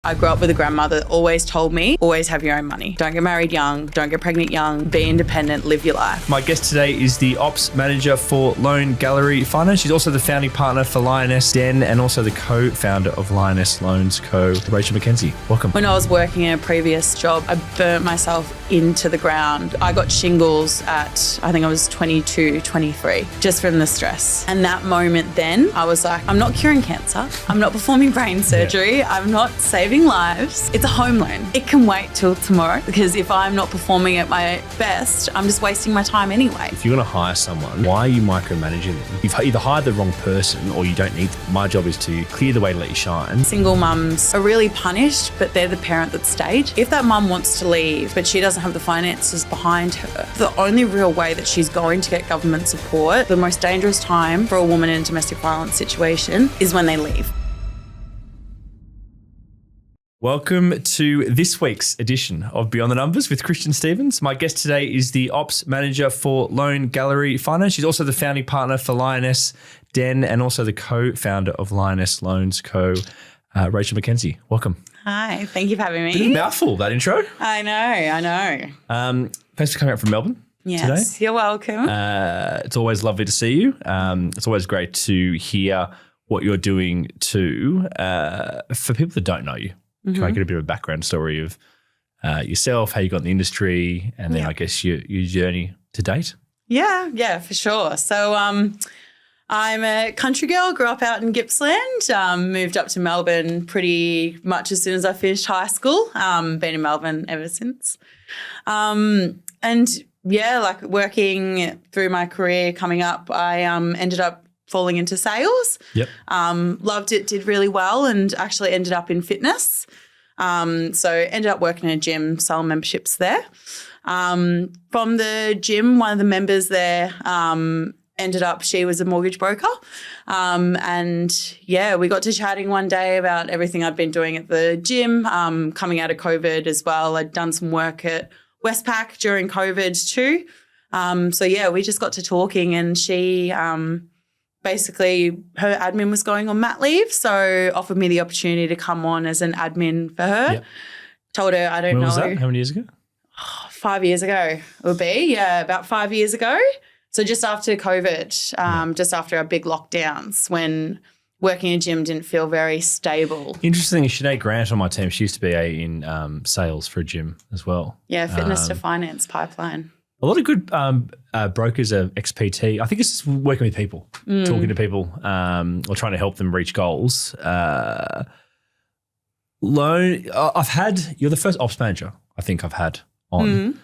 I grew up with a grandmother that always told me, always have your own money. Don't get married young, don't get pregnant young, be independent, live your life. My guest today is the Ops Manager for Loan Gallery Finance. She's also the founding partner for Lioness Den and also the co-founder of Lioness Loans Co. Rachael McKenzie. Welcome. When I was working in a previous job, I burnt myself into the ground. I got shingles at, I think I was 22, 23, just from the stress. And that moment then, I was like, I'm not curing cancer. I'm not performing brain surgery. I'm not saving lives. It's a home loan. It can wait till tomorrow because if I'm not performing at my best, I'm just wasting my time anyway. If you're going to hire someone, why are you micromanaging them? You've either hired the wrong person or you don't need them. My job is to clear the way to let you shine. Single mums are really punished, but they're the parent that stayed. If that mum wants to leave, but she doesn't have the finances behind her, the only real way that she's going to get government support, the most dangerous time for a woman in a domestic violence situation is when they leave. Welcome to this week's edition of Beyond the Numbers with Christian Stevens. My guest today is the Ops Manager for Loan Gallery Finance. She's also the founding partner for Lioness Den and also the co-founder of Lioness Loans Co. Rachael McKenzie. Welcome. Hi, thank you for having me. Bit of a mouthful, that intro. I know. Thanks for coming out from Melbourne today. Yes, you're welcome. It's always lovely to see you. It's always great to hear what you're doing too. For people that don't know you, can I get a bit of a background story of yourself, how you got in the industry, and then I guess your journey to date? Yeah, for sure. So I'm a country girl, grew up out in Gippsland, moved up to Melbourne pretty much as soon as I finished high school, been in Melbourne ever since. And yeah, like working through my career coming up, I ended up falling into sales. Yep. Loved it, did really well, and actually ended up in fitness. So ended up working in a gym, selling memberships there. From the gym, one of the members there ended up, she was a mortgage broker. And yeah, we got to chatting one day about everything I'd been doing at the gym, coming out of COVID as well. I'd done some work at Westpac during COVID too. So yeah, we just got to talking, and she basically her admin was going on mat leave, so offered me the opportunity to come on as an admin for her. Yep. Told her I don't know. When was that? How many years ago? 5 years ago it would be. Yeah, about 5 years ago. So just after COVID, just after our big lockdowns, when working in a gym didn't feel very stable. Interesting. Sinead Grant on my team, she used to be in sales for a gym as well. Yeah, fitness to finance pipeline. A lot of good brokers are ex-PT. I think it's just working with people, talking to people, or trying to help them reach goals. You're the first ops manager I think I've had on,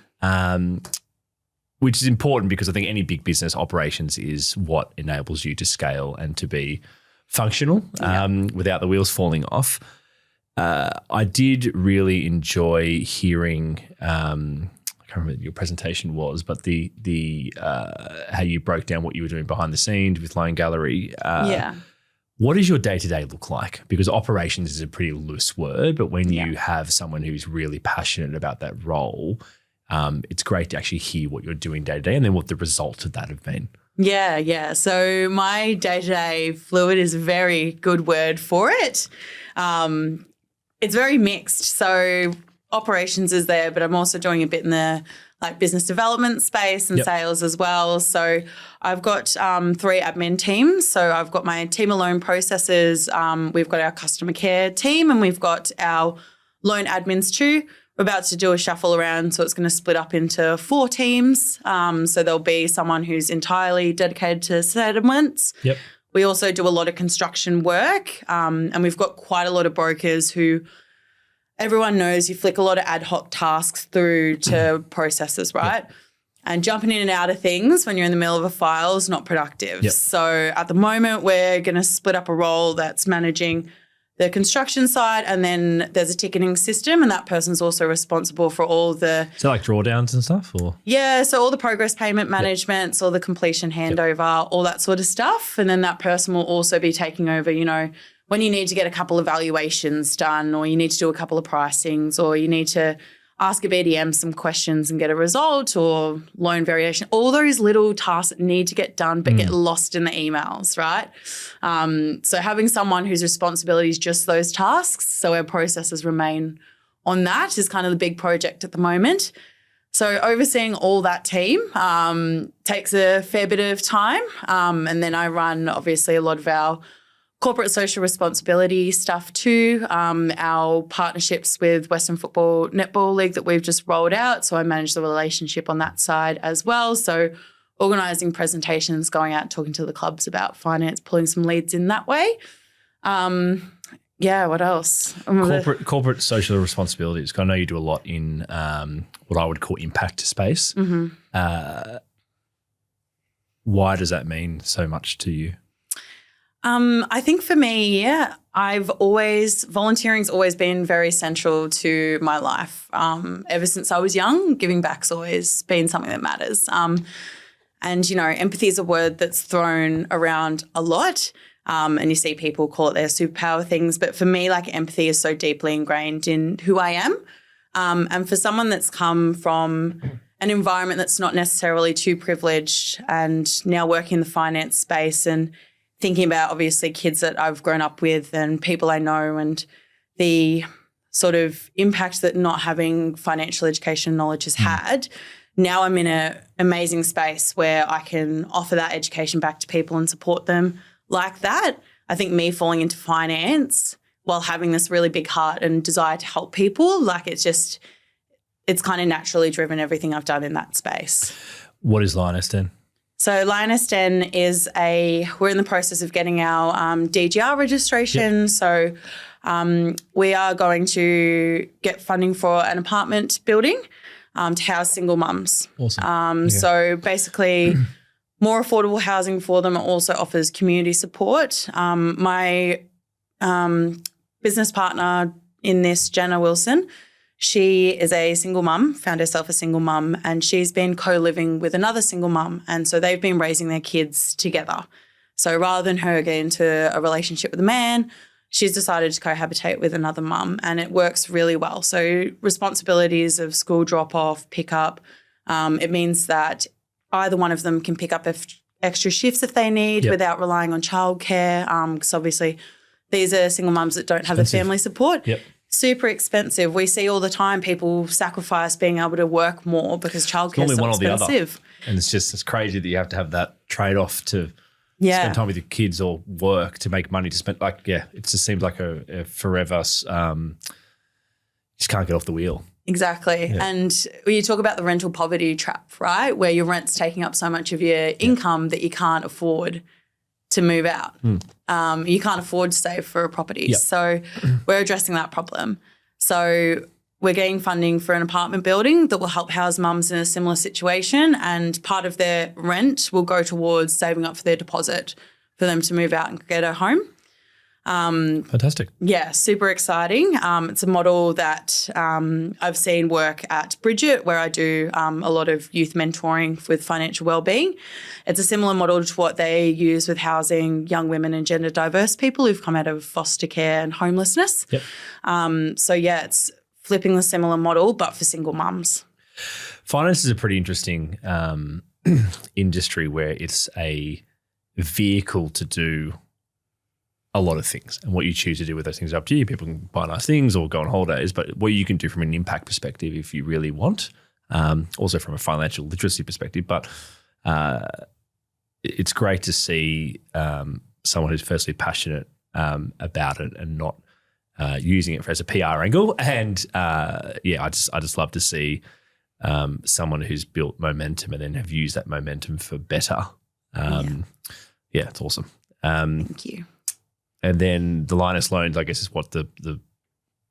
which is important because I think any big business operations is what enables you to scale and to be functional without the wheels falling off. I did really enjoy hearing I can't remember what your presentation was, but the how you broke down what you were doing behind the scenes with Loan Gallery. What does your day-to-day look like? Because operations is a pretty loose word, but when you have someone who's really passionate about that role, it's great to actually hear what you're doing day-to-day and then what the results of that have been. Yeah. So my day-to-day fluid is a very good word for it. It's very mixed. So operations is there, but I'm also doing a bit in the business development space and sales as well. So I've got 3 admin teams. So I've got my team of loan processors, we've got our customer care team, and we've got our loan admins too. We're about to do a shuffle around, so it's going to split up into 4 teams. So there'll be someone who's entirely dedicated to settlements. Yep. We also do a lot of construction work, and we've got quite a lot of brokers who everyone knows you flick a lot of ad hoc tasks through to processes, right? Yep. And jumping in and out of things when you're in the middle of a file is not productive. Yep. So at the moment, we're going to split up a role that's managing the construction side, and then there's a ticketing system, and that person's also responsible for all the... So like drawdowns and stuff? Or yeah, so all the progress payment managements, all the completion handover, all that sort of stuff. And then that person will also be taking over, when you need to get a couple of valuations done, or you need to do a couple of pricings, or you need to ask a BDM some questions and get a result, or loan variation, all those little tasks that need to get done but get lost in the emails, right? So having someone whose responsibility is just those tasks, so our processes remain on that, is kind of the big project at the moment. So overseeing all that team takes a fair bit of time. And then I run, obviously, a lot of our corporate social responsibility stuff too, our partnerships with Western Football Netball League that we've just rolled out. So I manage the relationship on that side as well. So organising presentations, going out, talking to the clubs about finance, pulling some leads in that way. What else? Corporate social responsibilities. I know you do a lot in what I would call impact space. Why does that mean so much to you? I think for me, volunteering's always been very central to my life. Ever since I was young, giving back's always been something that matters. And, empathy is a word that's thrown around a lot. And you see people call it their superpower things. But for me, empathy is so deeply ingrained in who I am. And for someone that's come from an environment that's not necessarily too privileged and now working in the finance space and thinking about, obviously, kids that I've grown up with and people I know and the sort of impact that not having financial education knowledge has had, now I'm in an amazing space where I can offer that education back to people and support them like that. I think me falling into finance while having this really big heart and desire to help people, it's kind of naturally driven everything I've done in that space. What is Lioness Den? So Lioness Den is we're in the process of getting our DGR registration. Yep. So we are going to get funding for an apartment building to house single mums. Awesome. So basically more affordable housing for them. It also offers community support. My business partner in this, Jenna Wilson, she is a single mum, found herself a single mum, and she's been co-living with another single mum. And so they've been raising their kids together. So rather than her get into a relationship with a man, she's decided to cohabitate with another mum, and it works really well. So responsibilities of school drop-off, pick-up, it means that either one of them can pick up extra shifts if they need without relying on childcare, because obviously these are single mums that don't have the family support. Yep. Super expensive. We see all the time people sacrifice being able to work more because childcare is so expensive. And it's crazy that you have to have that trade-off to spend time with your kids or work to make money to spend. It just seems like a forever, you just can't get off the wheel. Exactly. Yeah. And when you talk about the rental poverty trap, right, where your rent's taking up so much of your income that you can't afford to move out. You can't afford to save for a property. Yep. So we're addressing that problem. So we're getting funding for an apartment building that will help house mums in a similar situation, and part of their rent will go towards saving up for their deposit for them to move out and get a home. Fantastic. Yeah, super exciting. It's a model that I've seen work at Bridget, where I do a lot of youth mentoring with financial wellbeing. It's a similar model to what they use with housing young women and gender diverse people who've come out of foster care and homelessness. Yep. It's flipping the similar model but for single mums. Finance is a pretty interesting industry where it's a vehicle to do a lot of things, and what you choose to do with those things is up to you. People can buy nice things or go on holidays, but what you can do from an impact perspective if you really want, also from a financial literacy perspective. But it's great to see someone who's firstly passionate about it and not using it as a PR angle. And I just love to see someone who's built momentum and then have used that momentum for better. It's awesome. Thank you. And then the Lioness loans, I guess, is what the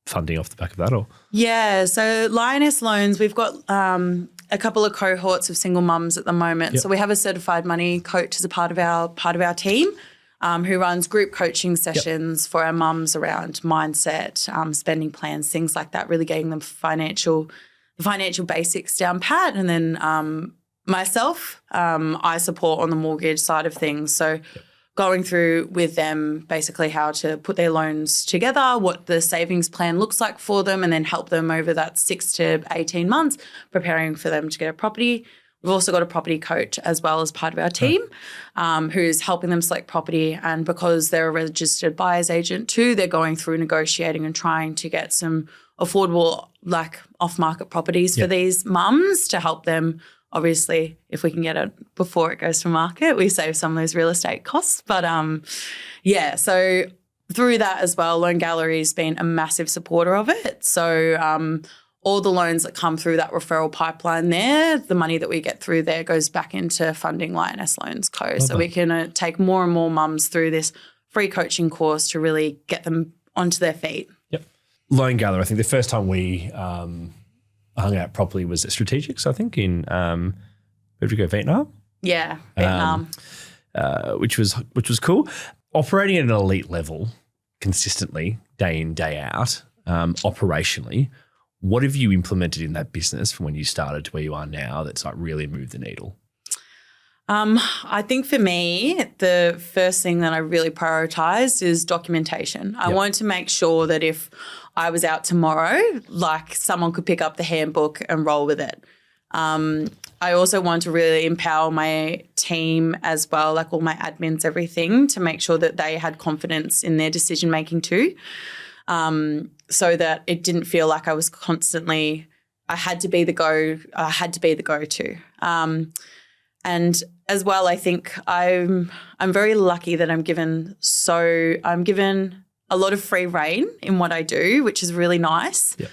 funding off the back of that, or? Yeah, so Lioness loans, we've got a couple of cohorts of single mums at the moment. Yep. So we have a certified money coach as a part of our team who runs group coaching sessions for our mums around mindset, spending plans, things like that, really getting them the financial basics down pat. And then myself, I support on the mortgage side of things. So going through with them basically how to put their loans together, what the savings plan looks like for them, and then help them over that 6 to 18 months preparing for them to get a property. We've also got a property coach as well as part of our team who's helping them select property. And because they're a registered buyer's agent too, they're going through negotiating and trying to get some affordable, like off-market properties for these mums to help them. Obviously, if we can get it before it goes to market, we save some of those real estate costs. But so through that as well, Loan Gallery's been a massive supporter of it. So all the loans that come through that referral pipeline there, the money that we get through there goes back into funding Lioness Loans Co. So we can take more and more mums through this free coaching course to really get them onto their feet. Yep. Loan Gallery, I think the first time we hung out properly was at Strategics, I think, in where did we go, Vietnam? Yeah, Vietnam. Which was cool. Operating at an elite level consistently, day in, day out, operationally, what have you implemented in that business from when you started to where you are now that's like really moved the needle? I think for me, the first thing that I really prioritized is documentation. I wanted to make sure that if I was out tomorrow, like someone could pick up the handbook and roll with it. I also want to really empower my team as well, like all my admins, everything, to make sure that they had confidence in their decision making too. So that it didn't feel like I was constantly, I had to be the go-to. And as well, I think I'm very lucky that I'm given a lot of free rein in what I do, which is really nice. Yep.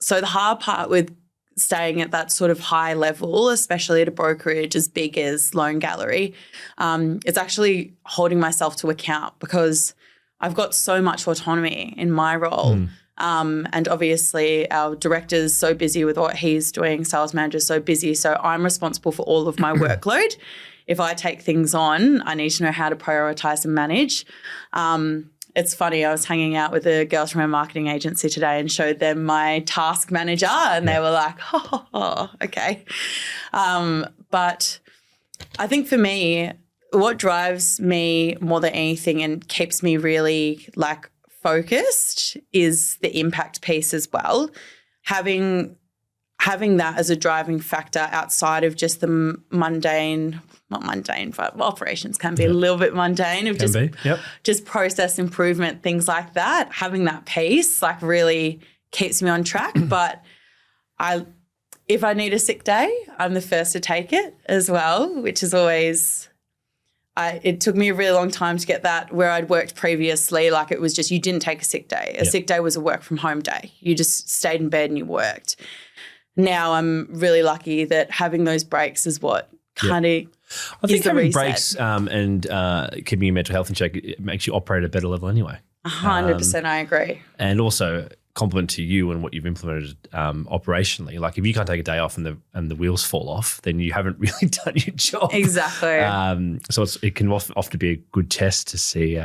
So the hard part with staying at that sort of high level, especially at a brokerage as big as Loan Gallery, it's actually holding myself to account because I've got so much autonomy in my role. And obviously our director's so busy with what he's doing, sales manager's so busy. So I'm responsible for all of my workload. If I take things on, I need to know how to prioritize and manage. It's funny, I was hanging out with the girls from our marketing agency today and showed them my task manager and they were like, okay. But I think for me, what drives me more than anything and keeps me really like focused is the impact piece as well. Having that as a driving factor outside of just the mundane, not mundane, but operations can be a little bit mundane of just process improvement, things like that. Having that piece like really keeps me on track. But if I need a sick day, I'm the first to take it as well, which is always it took me a really long time to get that where I'd worked previously. Like it was just you didn't take a sick day. A sick day was a work from home day. You just stayed in bed and you worked. Now I'm really lucky that having those breaks is what kind of I think having breaks and keeping your mental health in check, it makes you operate at a better level anyway. 100%, I agree. And also compliment to you and what you've implemented operationally. Like if you can't take a day off and the wheels fall off, then you haven't really done your job. Exactly. So it can often be a good test to see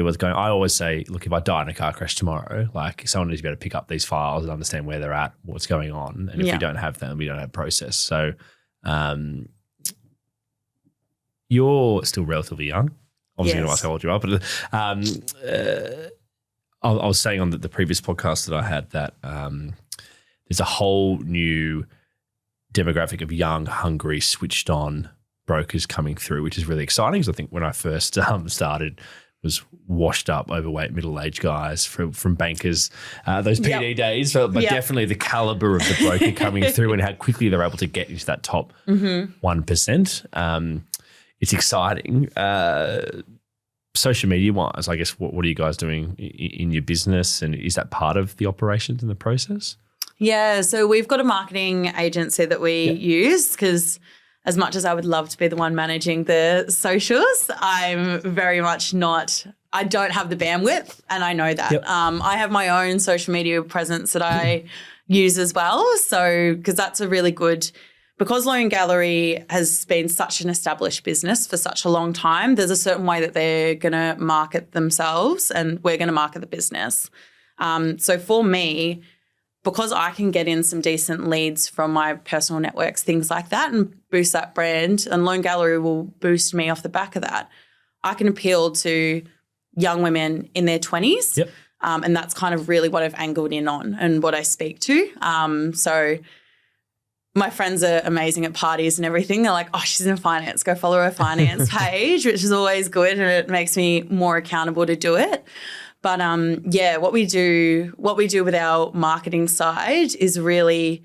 what's going on. I always say, look, if I die in a car crash tomorrow, like someone needs to be able to pick up these files and understand where they're at, what's going on. And if we don't have them, we don't have process. So you're still relatively young. Obviously, going to ask how old you are, but I was saying on the previous podcast that I had that there's a whole new demographic of young, hungry, switched on brokers coming through, which is really exciting because I think when I first started was washed up, overweight, middle-aged guys from bankers, those PD days, but definitely the caliber of the broker coming through and how quickly they're able to get into that top 1%. It's exciting. Social media-wise, I guess, what are you guys doing in your business, and is that part of the operations and the process? Yeah, so we've got a marketing agency that we use because as much as I would love to be the one managing the socials, I'm very much not – I don't have the bandwidth and I know that. I have my own social media presence that I use as well, so because that's a really good – because Loan Gallery has been such an established business for such a long time, there's a certain way that they're going to market themselves and we're going to market the business. So for me, because I can get in some decent leads from my personal networks, things like that, and boost that brand, and Loan Gallery will boost me off the back of that, I can appeal to young women in their 20s. Yep. And that's kind of really what I've angled in on and what I speak to. So my friends are amazing at parties and everything. They're like, oh, she's in finance. Go follow her finance page, which is always good, and it makes me more accountable to do it. But what we do with our marketing side is really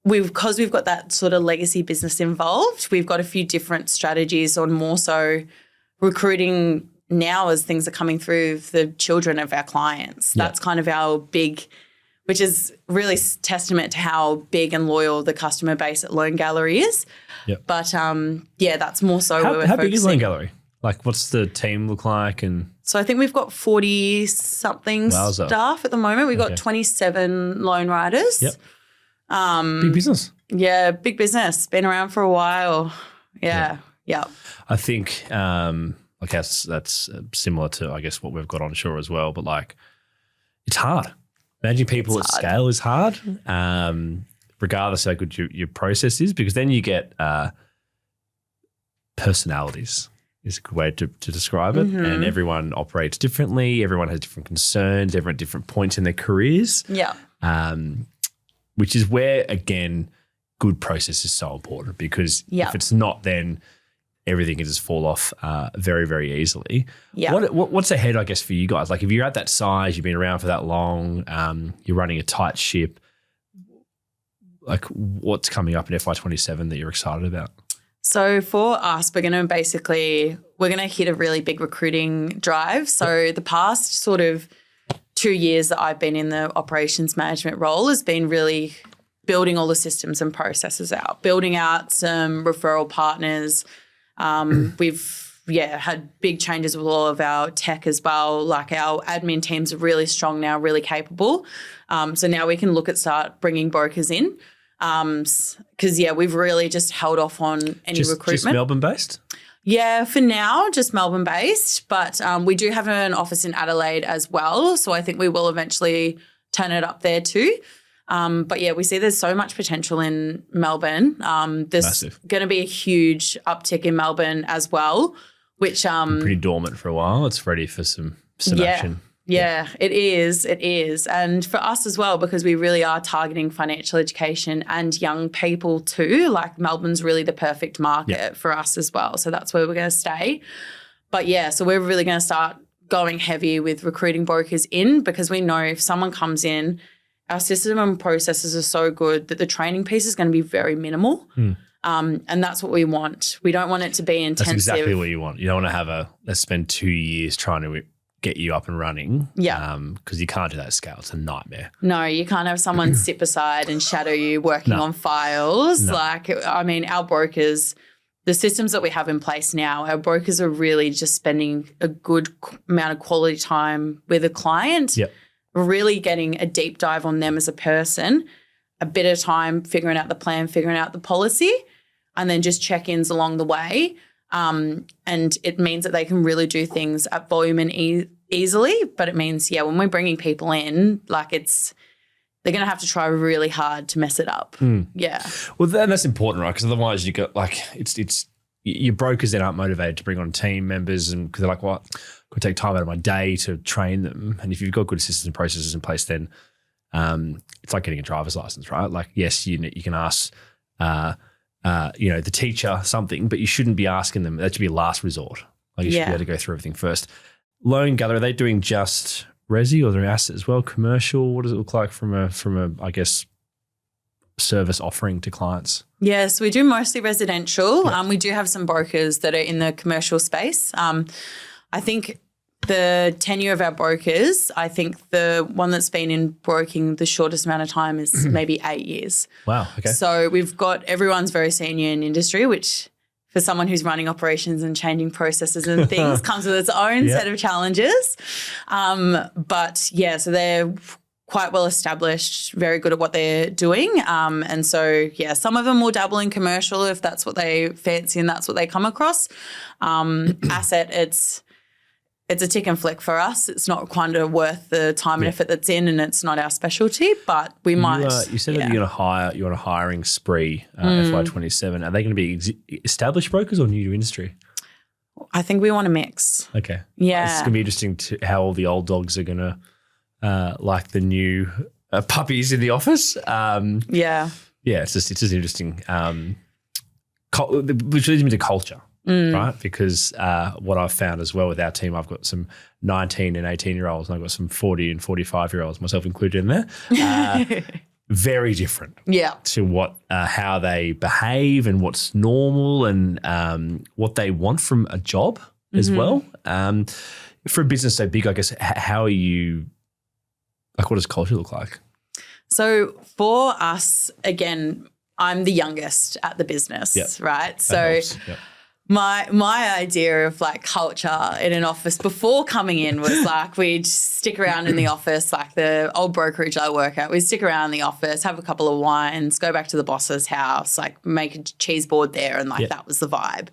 because we've got that sort of legacy business involved, we've got a few different strategies on more so recruiting now as things are coming through the children of our clients. Yeah. That's kind of our big, which is really testament to how big and loyal the customer base at Loan Gallery is. Yep. But that's more so where we're How big is Loan focusing. Gallery? Like, what's the team look like? And So I think we've got 40-something Wowza. staff at the moment. We've got Okay. 27 loan writers. Yep. Big business. Yeah, big business. Been around for a while. Yeah. I think that's similar to, I guess, what we've got onshore as well. But like, it's hard. Managing people at scale is hard, regardless of how good your process is, because then you get personalities is a good way to describe it. Mm-hmm. And everyone operates differently. Everyone has different concerns. Everyone at different points in their careers. Yeah. Which is where, again, good process is so important, because if it's not, then everything can just fall off very, very easily. Yeah. What's ahead, I guess, for you guys? Like, if you're at that size, you've been around for that long, you're running a tight ship, like, what's coming up in FY27 that you're excited about? So for us, we're going to hit a really big recruiting drive. So the past sort of 2 years that I've been in the operations management role has been really building all the systems and processes out, building out some referral partners. We've had big changes with all of our tech as well. Like, our admin teams are really strong now, really capable. So now we can look at start bringing brokers in. Because we've really just held off on any recruitment. Just Melbourne based? Yeah, for now, just Melbourne based, but we do have an office in Adelaide as well. So I think we will eventually turn it up there too. But we see there's so much potential in Melbourne. There's going to be a huge uptick in Melbourne as well, which pretty dormant for a while. It's ready for some action. Yeah, it is. It is. And for us as well, because we really are targeting financial education and young people too, like, Melbourne's really the perfect market for us as well. So that's where we're going to stay. But so we're really going to start going heavy with recruiting brokers in, because we know if someone comes in, our system and processes are so good that the training piece is going to be very minimal. And that's what we want. We don't want it to be intensive. That's exactly what you want. You don't want to have let's spend 2 years trying to get you up and running. Yeah. Because you can't do that at scale. It's a nightmare. No, you can't have someone sit beside and shadow you working on files. No. Like, I mean, our brokers, the systems that we have in place now, our brokers are really just spending a good amount of quality time with a client, really getting a deep dive on them as a person, a bit of time figuring out the plan, figuring out the policy, and then just check-ins along the way. And it means that they can really do things at volume and easily. But it means, when we're bringing people in, like, they're going to have to try really hard to mess it up. Yeah. Well, then that's important, right? Because otherwise you got, like, it's your brokers then aren't motivated to bring on team members, and because they're like, well, I could take time out of my day to train them. And if you've got good systems and processes in place, then it's like getting a driver's license, right? Like, yes, you can ask the teacher something, but you shouldn't be asking them. That should be a last resort. Like, you should be able to go through everything first. Loan Gallery, are they doing just resi, or their asset as well? Commercial? What does it look like from a I guess, service offering to clients? Yes, we do mostly residential. We do have some brokers that are in the commercial space. I think the tenure of our brokers, I think the one that's been in broking the shortest amount of time is maybe 8 years. Wow, okay. So we've got, everyone's very senior in industry, which for someone who's running operations and changing processes and things comes with its own set of challenges. So they're quite well established, very good at what they're doing. And so, some of them will dabble in commercial if that's what they fancy and that's what they come across. Asset, it's a tick and flick for us. It's not kind of worth the time and effort that's in, and it's not our specialty, but we might. You said that you're on a hiring spree, FY27. Are they going to be established brokers or new to industry? I think we want to mix. Okay. Yeah. It's going to be interesting how all the old dogs are going to like the new puppies in the office. Yeah, it's just interesting. Which leads me to culture, right? Because what I've found as well with our team, I've got some 19 and 18-year-olds, and I've got some 40 and 45-year-olds, myself included in there. Very different to what how they behave and what's normal and what they want from a job as well. For a business so big, I guess, how are you – like what does culture look like? So for us, again, I'm the youngest at the business, right? So my idea of like culture in an office before coming in was like we'd stick around in the office, like the old brokerage I work at. We'd stick around in the office, have a couple of wines, go back to the boss's house, like make a cheese board there, and like that was the vibe.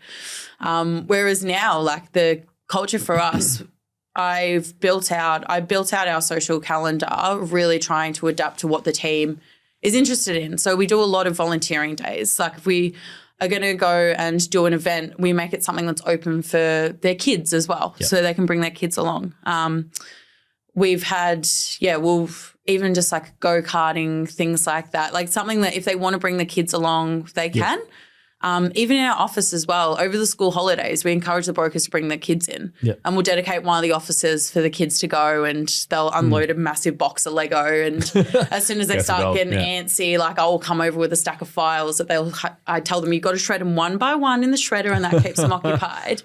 Whereas now, like the culture for us, I built out our social calendar, really trying to adapt to what the team is interested in. So we do a lot of volunteering days. Like if we are going to go and do an event, we make it something that's open for their kids as well, so they can bring their kids along. We've had, we'll even just like go-karting, things like that, like something that if they want to bring the kids along, they can. Even in our office as well, over the school holidays, we encourage the brokers to bring their kids in and we'll dedicate one of the offices for the kids to go, and they'll unload a massive box of Lego, and as soon as they start getting antsy, like I'll come over with a stack of files that I tell them you've got to shred them one by one in the shredder, and that keeps them occupied.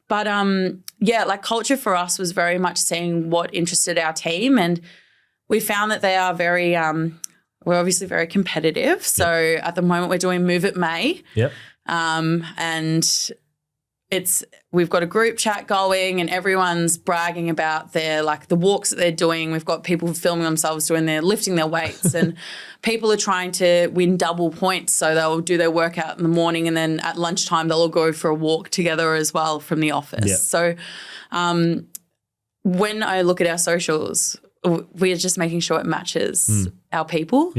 But like culture for us was very much seeing what interested our team, and we found that they are very we're obviously very competitive. So at the moment we're doing Move It May. And we've got a group chat going, and everyone's bragging about the walks that they're doing. We've got people filming themselves lifting their weights, and people are trying to win double points. So they'll do their workout in the morning, and then at lunchtime they'll all go for a walk together as well from the office. So when I look at our socials, we're just making sure it matches our people.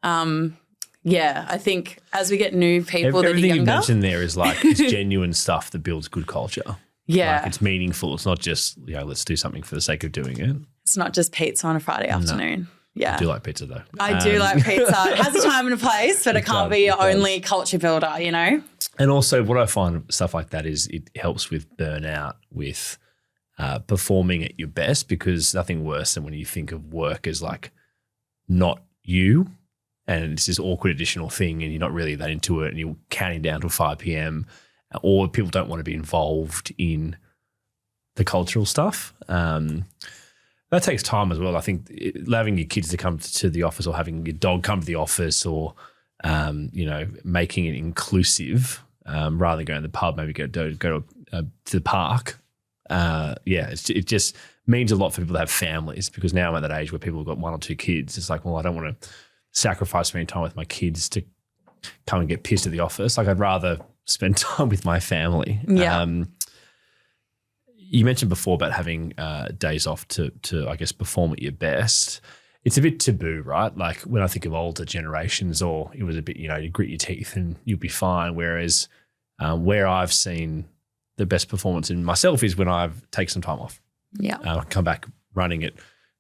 I think as we get new people that are younger. Everything you mentioned there is like it's genuine stuff that builds good culture. Like it's meaningful. It's not just, let's do something for the sake of doing it. It's not just pizza on a Friday afternoon. I do like pizza though. I do like pizza. It has a time and a place, but it can't be your only culture builder, And also what I find stuff like that is it helps with burnout, with performing at your best, because nothing worse than when you think of work as like not you and it's this awkward additional thing and you're not really that into it and you're counting down till 5 p.m. or people don't want to be involved in the cultural stuff. That takes time as well. I think allowing your kids to come to the office or having your dog come to the office or, making it inclusive rather than going to the pub, maybe go to the park. It just means a lot for people to have families, because now I'm at that age where people have got 1 or 2 kids. It's like, well, I don't want to sacrifice spending time with my kids to come and get pissed at the office. Like I'd rather spend time with my family. You mentioned before about having days off to I guess perform at your best. It's a bit taboo, right? Like when I think of older generations, or it was a bit, you grit your teeth and you'll be fine. Whereas where I've seen the best performance in myself is when I've taken some time off. I come back running it,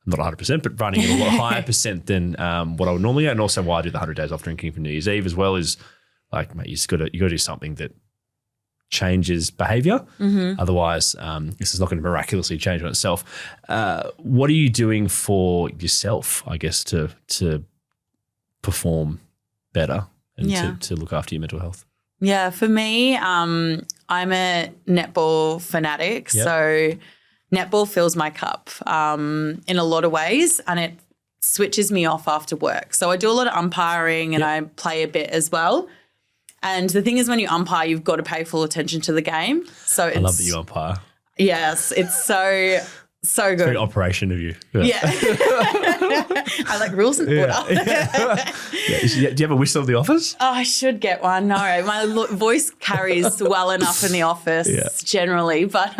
not 100%, but running at a lot higher percent than what I would normally. And also why I do the 100 days off drinking for New Year's Eve as well is like, mate, you got to do something that changes behaviour. Otherwise, this is not going to miraculously change on itself. What are you doing for yourself, I guess, to perform better and to look after your mental health? Yeah, for me, I'm a netball fanatic. So netball fills my cup in a lot of ways, and it switches me off after work. So I do a lot of umpiring and I play a bit as well. And the thing is, when you umpire, you've got to pay full attention to the game. So I love that you umpire. Yes, it's so So Very good. operation of you. Yeah. I like rules and order. Yeah. Do you have a whistle of the office? Oh, I should get one. No, my voice carries well enough in the office generally. But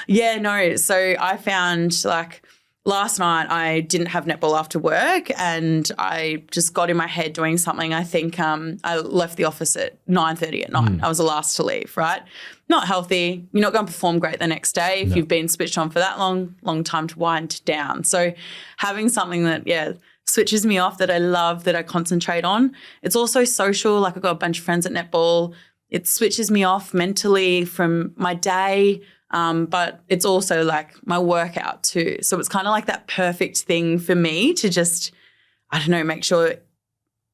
yeah, no. So I found like last night I didn't have netball after work and I just got in my head doing something. I think I left the office at 9:30 at night. I was the last to leave, right? Not healthy. You're not going to perform great the next day if you've been switched on for that long time to wind down. So having something that, switches me off, that I love, that I concentrate on. It's also social. Like I've got a bunch of friends at netball. It switches me off mentally from my day, but it's also like my workout too. So it's kind of like that perfect thing for me to just, I don't know, make sure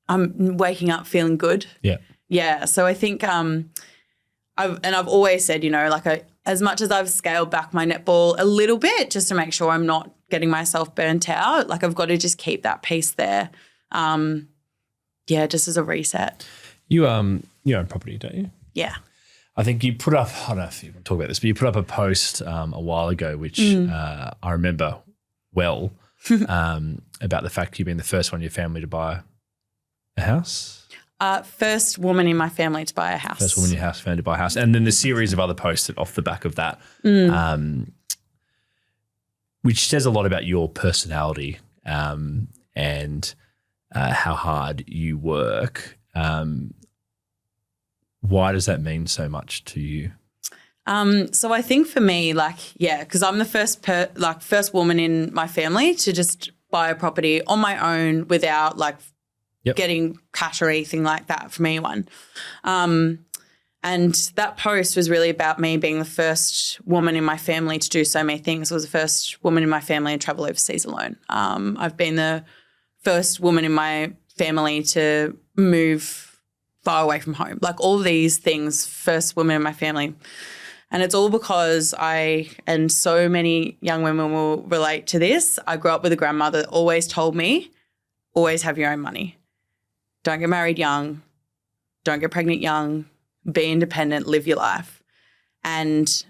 I'm waking up feeling good. Yeah. Yeah. So I think I've always said, like as much as I've scaled back my netball a little bit just to make sure I'm not getting myself burnt out, like I've got to just keep that piece there. Just as a reset. You own property, don't you? Yeah. I think you put up, I don't know if you want to talk about this, but you put up a post a while ago, which I remember well, about the fact you've been the first one in your family to buy a house. First woman in my family to buy a house. First woman in your family to buy a house. And then the series of other posts off the back of that, which says a lot about your personality and how hard you work. Why does that mean so much to you? So I think for me, because I'm the first woman in my family to just buy a property on my own without getting cash or anything like that from anyone. And that post was really about me being the first woman in my family to do so many things. I was the first woman in my family to travel overseas alone. I've been the first woman in my family to move far away from home. Like all these things, first woman in my family. And it's all because and so many young women will relate to this. I grew up with a grandmother that always told me, always have your own money. Don't get married young. Don't get pregnant young. Be independent, live your life. And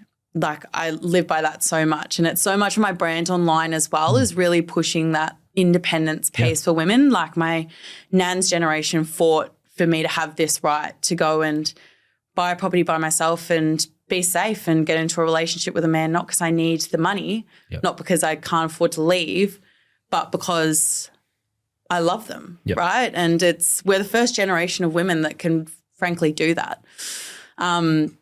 I live by that so much. And it's so much of my brand online as well is really pushing that independence piece for women. Like my nan's generation fought for me to have this right to go and buy a property by myself and be safe and get into a relationship with a man, not because I need the money, not because I can't afford to leave, but because I love them, right? And we're the first generation of women that can frankly do that. That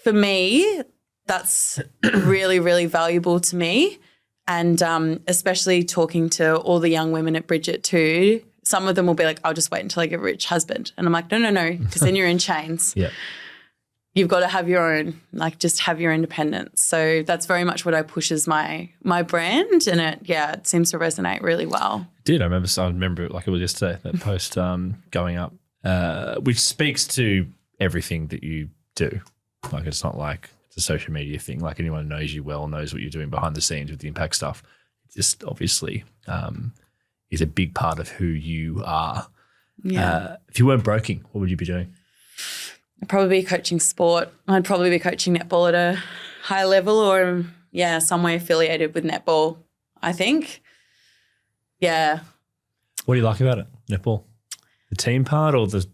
for me, that's really, really valuable to me. And especially talking to all the young women at Bridget too, some of them will be like, I'll just wait until I get a rich husband. And I'm like, no, because then you're in chains. Yeah. You've got to have your own, just have your independence. So that's very much what I push as my brand, and it seems to resonate really well. It did. I remember it like it was yesterday, that post going up, which speaks to everything that you do. Like it's not like it's a social media thing. Like anyone who knows you well knows what you're doing behind the scenes with the impact stuff. It just obviously is a big part of who you are. Yeah. If you weren't broking, what would you be doing? I'd probably be coaching sport. I'd probably be coaching netball at a high level or, somewhere affiliated with netball, I think. Yeah. What do you like about it, netball? The team part or the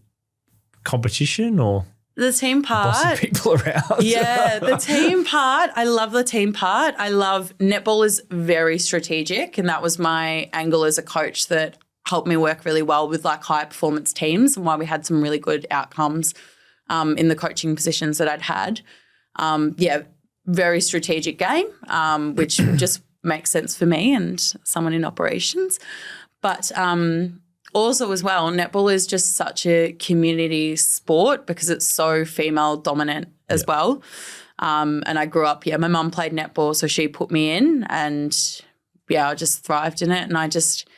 competition or? The team part. Bossing people around. Yeah, the team part. I love the team part. I love netball is very strategic, and that was my angle as a coach that helped me work really well with high performance teams and why we had some really good outcomes in the coaching positions that I'd had. Very strategic game, which just makes sense for me and someone in operations. But also as well, netball is just such a community sport because it's so female dominant as well. And I grew up, my mum played netball, so she put me in and, I just thrived in it. And I just,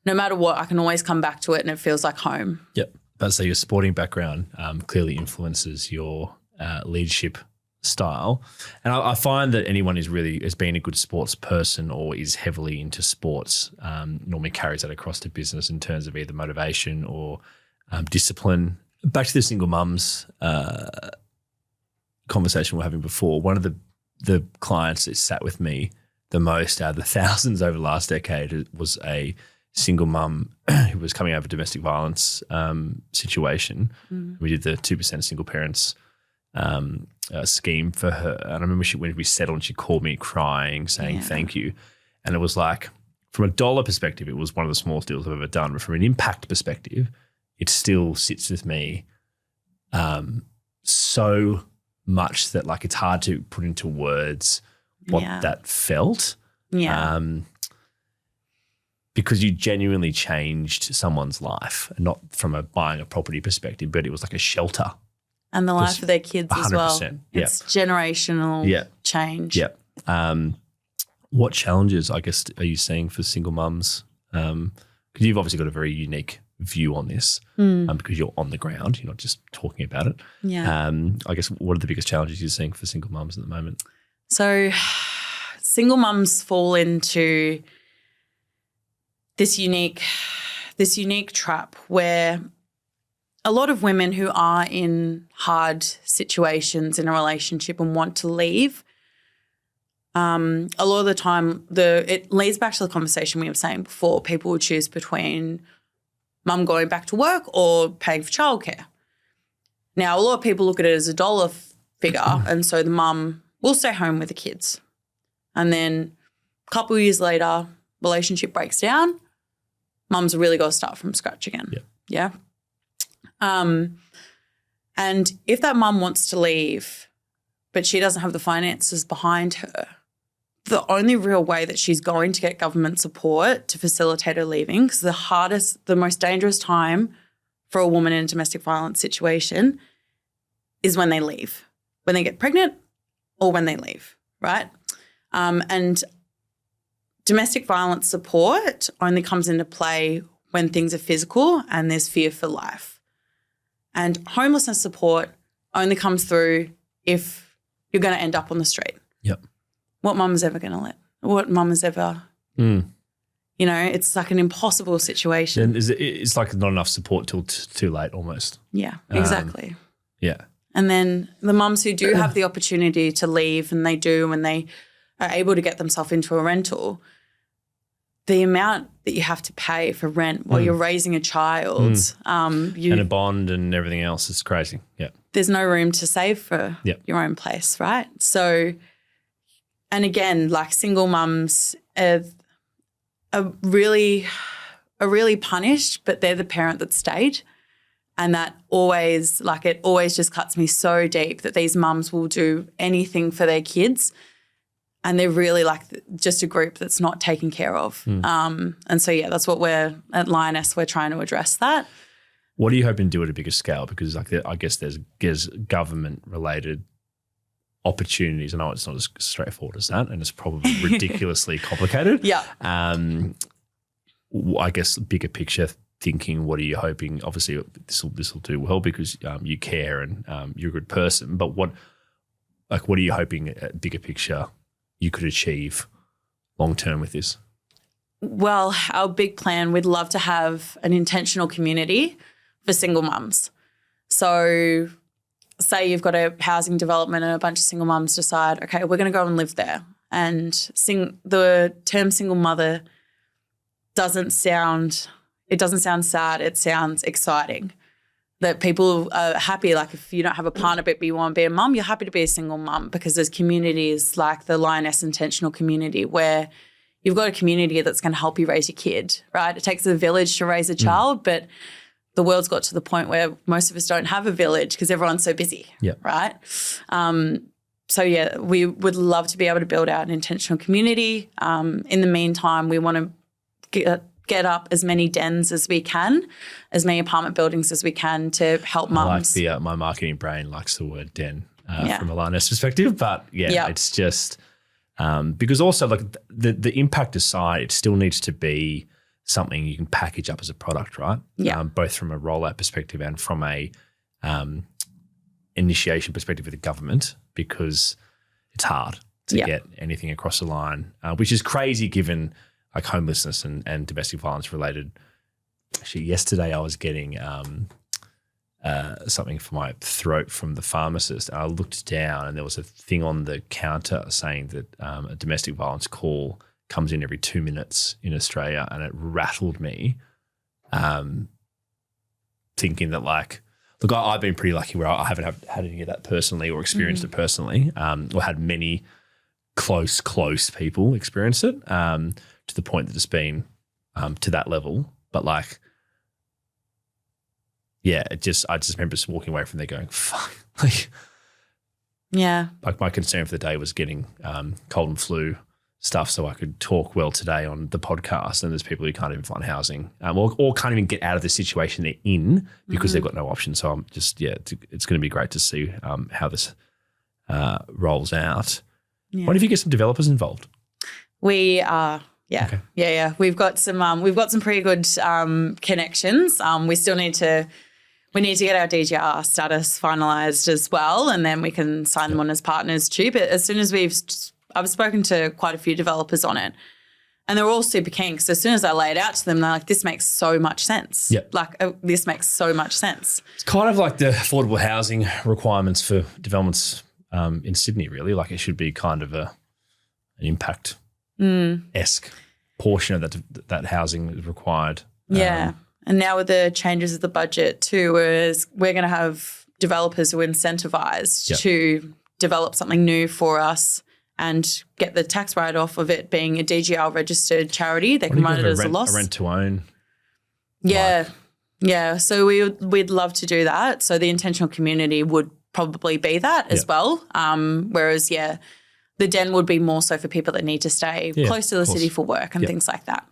no matter what, I can always come back to it and it feels like home. Yep. So your sporting background clearly influences your leadership style. And I find that anyone has been a good sports person or is heavily into sports normally carries that across to business in terms of either motivation or discipline. Back to the single mums conversation we were having before, one of the the clients that sat with me the most out of the thousands over the last decade was a single mum who was coming out of a domestic violence situation. We did the 2% single parents scheme for her. And I remember when we settled, she called me crying, saying thank you. And it was like, from a dollar perspective, it was one of the smallest deals I've ever done. But from an impact perspective, it still sits with me so much that like it's hard to put into words what that felt. Because you genuinely changed someone's life, and not from a buying a property perspective, but it was like a shelter. And the life of their kids 100%, as well. It's generational change. Yeah. What challenges, I guess, are you seeing for single mums? Because you've obviously got a very unique view on this because you're on the ground. You're not just talking about it. Yeah. I guess what are the biggest challenges you're seeing for single mums at the moment? So single mums fall into this unique trap where a lot of women who are in hard situations in a relationship and want to leave, a lot of the time it leads back to the conversation we were saying before. People will choose between mum going back to work or paying for childcare. Now, a lot of people look at it as a dollar figure, and so the mum will stay home with the kids. And then a couple of years later, relationship breaks down, mum's really got to start from scratch again. Yeah. And if that mum wants to leave, but she doesn't have the finances behind her, the only real way that she's going to get government support to facilitate her leaving, because the most dangerous time for a woman in a domestic violence situation is when they leave, when they get pregnant or when they leave, right? And domestic violence support only comes into play when things are physical and there's fear for life. And homelessness support only comes through if you're going to end up on the street. Yep. What mum is ever going to what mum is ever, it's like an impossible situation. And it's like not enough support till too late almost. Yeah, exactly. Yeah. And then the mums who do have the opportunity to leave, and they do, and they are able to get themselves into a rental, the amount that you have to pay for rent while you're raising a child. And a bond and everything else is crazy. Yeah. There's no room to save for your own place, right? So, and again, like single mums are really punished, but they're the parent that stayed. And that always, it always just cuts me so deep that these mums will do anything for their kids. And they're really just a group that's not taken care of. And so, that's what we're at Lioness, we're trying to address that. What are you hoping to do at a bigger scale? Because I guess there's government-related opportunities. I know it's not as straightforward as that, and it's probably ridiculously complicated. Yeah. I guess bigger picture thinking, what are you hoping? Obviously, this will do well because you care and you're a good person. But what are you hoping at bigger picture you could achieve long term with this? Well, our big plan, we'd love to have an intentional community for single mums. So say you've got a housing development and a bunch of single mums decide, okay, we're going to go and live there. And the term single mother doesn't sound sad, it sounds exciting. That people are happy, if you don't have a partner but you want to be a mum, you're happy to be a single mum, because there's communities like the Lioness Intentional community where you've got a community that's going to help you raise your kid, right? It takes a village to raise a child, but the world's got to the point where most of us don't have a village because everyone's so busy, right? So, we would love to be able to build out an intentional community. In the meantime, we want to get up as many dens as we can, as many apartment buildings as we can to help mums. My marketing brain likes the word den from a Lioness perspective, but it's just because also the impact aside, it still needs to be something you can package up as a product, right? Both from a rollout perspective and from a initiation perspective with the government, because it's hard to get anything across the line, which is crazy given homelessness and domestic violence related. Actually, yesterday I was getting something for my throat from the pharmacist. And I looked down and there was a thing on the counter saying that a domestic violence call comes in every 2 minutes in Australia, and it rattled me thinking that like, look, I've been pretty lucky where I haven't had any of that personally or experienced it personally, or had many close people experience it to the point that it's been to that level. But like, yeah, I just remember just walking away from there going, fuck. Like, yeah. Like my concern for the day was getting cold and flu stuff so I could talk well today on the podcast. And there's people who can't even find housing or can't even get out of the situation they're in because they've got no option. So I'm just, it's going to be great to see how this rolls out. Yeah. What if you get some developers involved? We are. Yeah. Okay. Yeah. We've got some pretty good connections. We still need to get our DGR status finalised as well, and then we can sign them on as partners too. But as soon as I've spoken to quite a few developers on it, and they're all super keen because as soon as I lay it out to them, they're like, this makes so much sense. Yep. Like this makes so much sense. It's kind of like the affordable housing requirements for developments in Sydney, really. Like it should be kind of an impact-esque portion of that housing is required. Yeah. And now with the changes of the budget too, is we're going to have developers who are incentivised to develop something new for us and get the tax write-off of it being a DGL registered charity. They can run it as a loss. A rent to own. Yeah. Yeah. So we'd love to do that. So the intentional community would probably be that as well. Whereas, the den would be more so for people that need to stay close to the city for work and things like that.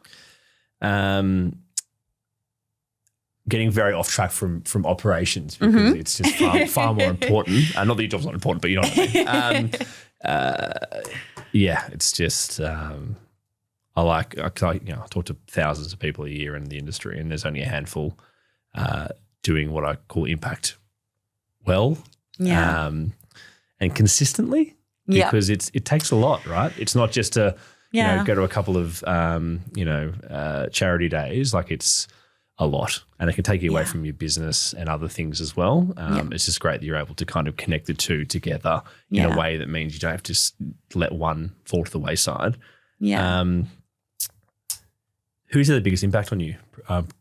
Getting very off track from operations because it's just far more important. Not that your job's not important, but you know what I mean. It's just I talk to thousands of people a year in the industry, and there's only a handful doing what I call impact well, and consistently. Because it takes a lot, right? It's not just to go to a couple of charity days. Like it's a lot, and it can take you away from your business and other things as well. It's just great that you're able to kind of connect the two together in a way that means you don't have to let one fall to the wayside. Yeah. Who's had the biggest impact on you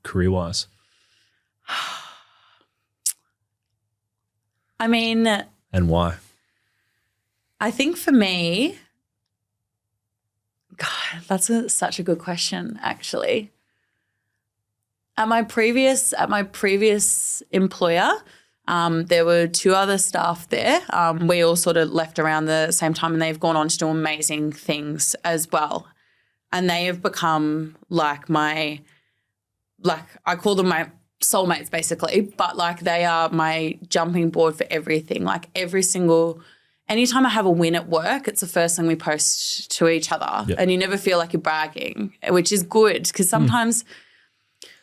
career-wise? I mean, and why? I think for me, God, that's such a good question, actually. At my previous employer, there were 2 other staff there. We all sort of left around the same time, and they've gone on to do amazing things as well. And they have become like I call them my soulmates basically, but like they are my jumping board for everything. Like anytime I have a win at work, it's the first thing we post to each other, and you never feel like you're bragging, which is good because sometimes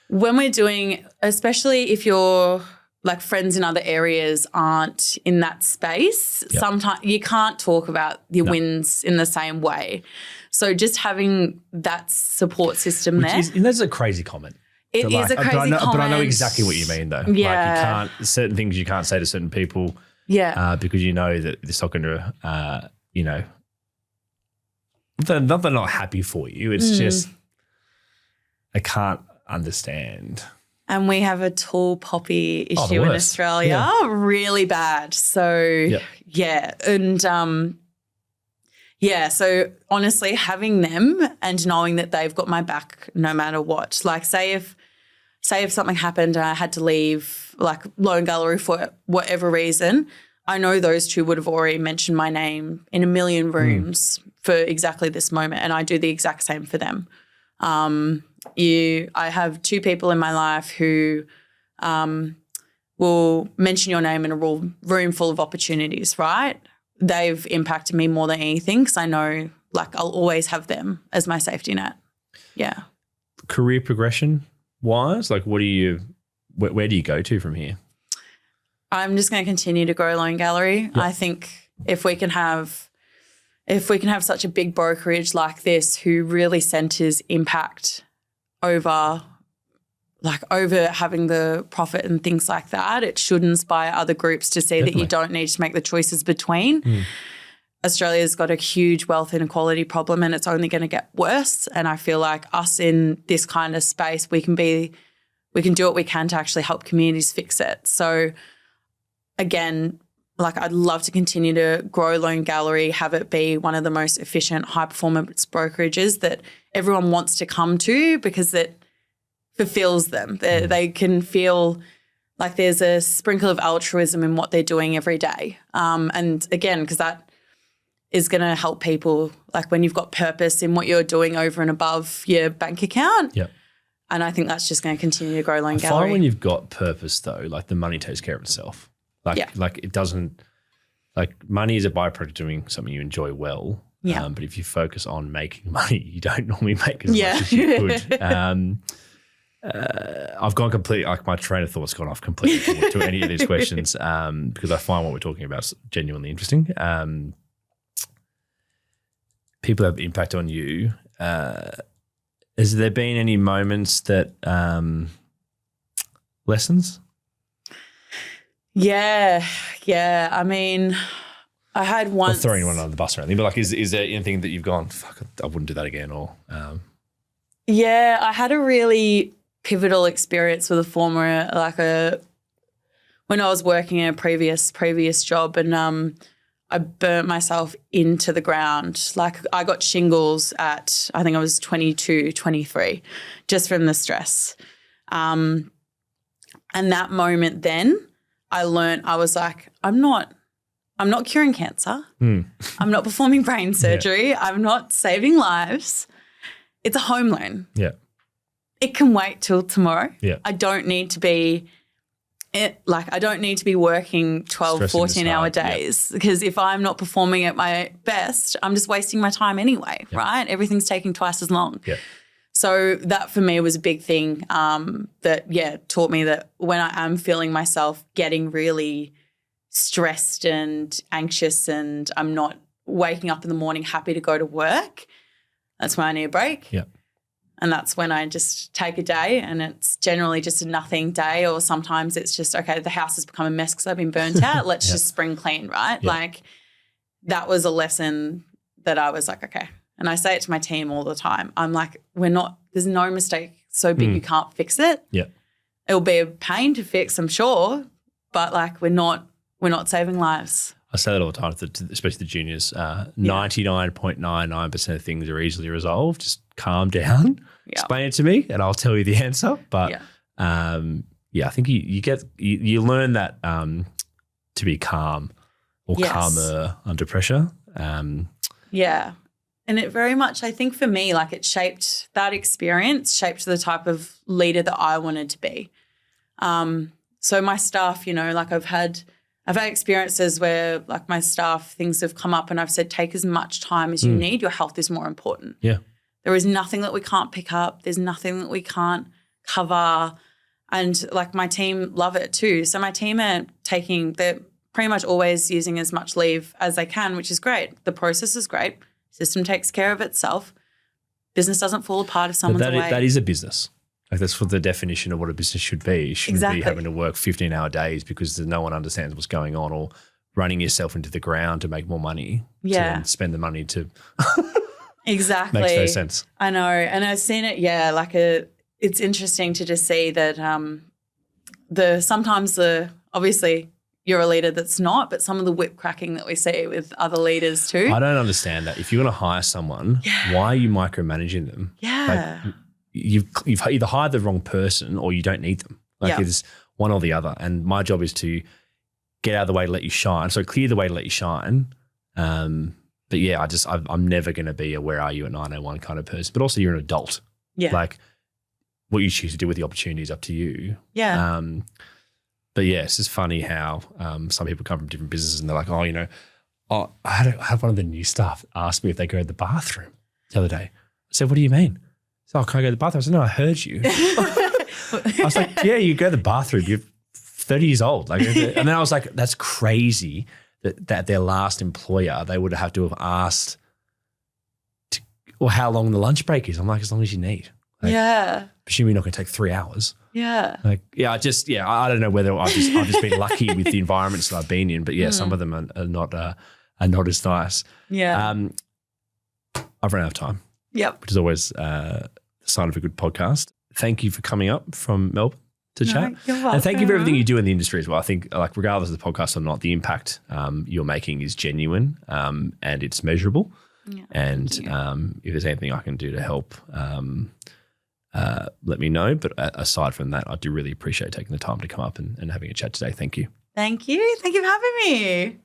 when we're doing, especially if your like friends in other areas aren't in that space, sometimes you can't talk about your wins in the same way. So just having that support system that's a crazy comment. It is a crazy comment. But I know exactly what you mean though. Yeah. Like certain things you can't say to certain people. Yeah. Because you know that it's not going to, they're not happy for you. It's just, I can't understand. And we have a tall poppy issue in Australia, really bad. So, And, so honestly, having them and knowing that they've got my back no matter what. Like say if something happened and I had to leave like Loan Gallery for whatever reason, I know those 2 would have already mentioned my name in a million rooms for exactly this moment, and I do the exact same for them. I have 2 people in my life who will mention your name in a room full of opportunities, right? They've impacted me more than anything because I know like I'll always have them as my safety net. Yeah. Career progression wise, like where do you go to from here? I'm just going to continue to grow Loan Gallery. Yep. I think if we can have such a big brokerage like this who really centres impact over like over having the profit and things like that. It should inspire other groups to see that you don't need to make the choices between. Australia's got a huge wealth inequality problem and it's only going to get worse. And I feel like us in this kind of space, we can do what we can to actually help communities fix it. So again, like I'd love to continue to grow Loan Gallery, have it be one of the most efficient, high-performance brokerages that everyone wants to come to because it fulfills them. They can feel like there's a sprinkle of altruism in what they're doing every day. And again, because that is going to help people, like when you've got purpose in what you're doing over and above your bank account. Yep. And I think that's just going to continue to grow Loan I Gallery. find when you've got purpose though, like the money takes care of itself. Like it doesn't, like money is a byproduct of doing something you enjoy well. Yeah. But if you focus on making money, you don't normally make as much as you could. I've gone completely, like my train of thought's gone off completely to any of these questions because I find what we're talking about is genuinely interesting. People have impact on you. Has there been any moments that lessons? Yeah. I mean, I had once. Not throwing anyone under the bus or anything, but like, is there anything that you've gone, fuck, I wouldn't do that again? Or Yeah, I had a really pivotal experience with when I was working in a previous job, and I burnt myself into the ground. Like I got shingles at, I think I was 22, 23, just from the stress. And that moment then I learned, I was like, I'm not curing cancer. I'm not performing brain surgery. Yeah. I'm not saving lives. It's a home loan. Yeah. It can wait till tomorrow. Yeah. I don't need to be working 12, 14-hour days because if I'm not performing at my best, I'm just wasting my time anyway, right? Everything's taking twice as long. Yeah. So that for me was a big thing that taught me that when I am feeling myself getting really stressed and anxious and I'm not waking up in the morning happy to go to work, that's when I need a break. Yeah. And that's when I just take a day, and it's generally just a nothing day, or sometimes it's just, okay, the house has become a mess because I've been burnt out. Let's just spring clean, right? Yeah. Like that was a lesson that I was like, okay. And I say it to my team all the time. I'm like, there's no mistake so big you can't fix it. Yeah. It'll be a pain to fix, I'm sure, but like we're not saving lives. I say that all the time, especially the juniors. 99.99% of things are easily resolved. Just calm down, explain it to me, and I'll tell you the answer. But I think you learn that to be calm or calmer under pressure. Yeah. And it very much, I think for me, like that experience shaped the type of leader that I wanted to be. So my staff, like I've had experiences where like my staff, things have come up and I've said, take as much time as you need. Your health is more important. Yeah. There is nothing that we can't pick up. There's nothing that we can't cover. And like my team love it too. So my team they're pretty much always using as much leave as they can, which is great. The process is great. System takes care of itself. Business doesn't fall apart if someone's away. That is a business. Like that's what the definition of what a business should be. You shouldn't be having to work 15-hour days because no one understands what's going on, or running yourself into the ground to make more money. To then spend the money to exactly. Makes no sense. I know. And I've seen it, it's interesting to just see that obviously you're a leader that's not, but some of the whip cracking that we see with other leaders too. I don't understand that. If you want to hire someone, why are you micromanaging them? Yeah. Like, you've either hired the wrong person or you don't need them. Like it's one or the other. And my job is to get out of the way to let you shine. So clear the way to let you shine. But yeah, I'm never going to be a where are you at 9:01 kind of person. But also you're an adult. Yeah. Like what you choose to do with the opportunity is up to you. Yeah. But yeah, it's just funny how some people come from different businesses and they're like, I had one of the new staff ask me if they go to the bathroom the other day. I said, what do you mean? So can I go to the bathroom? I said, no, I heard you. I was like, yeah, you go to the bathroom. You're 30 years old. Like, and then I was like, that's crazy that their last employer, they would have to have asked how long the lunch break is. I'm like, as long as you need. Presumably not going to take 3 hours. Yeah. Like, I don't know whether I've just been lucky with the environments that I've been in, but some of them are not as nice. Yeah. I've run out of time. Yep. Which is always the sign of a good podcast. Thank you for coming up from Melbourne to chat. You're welcome. And thank you for everything you do in the industry as well. I think, like, regardless of the podcast or not, the impact you're making is genuine and it's measurable. Yeah, and if there's anything I can do to help, let me know. But aside from that, I do really appreciate taking the time to come up and having a chat today. Thank you. Thank you. Thank you for having me.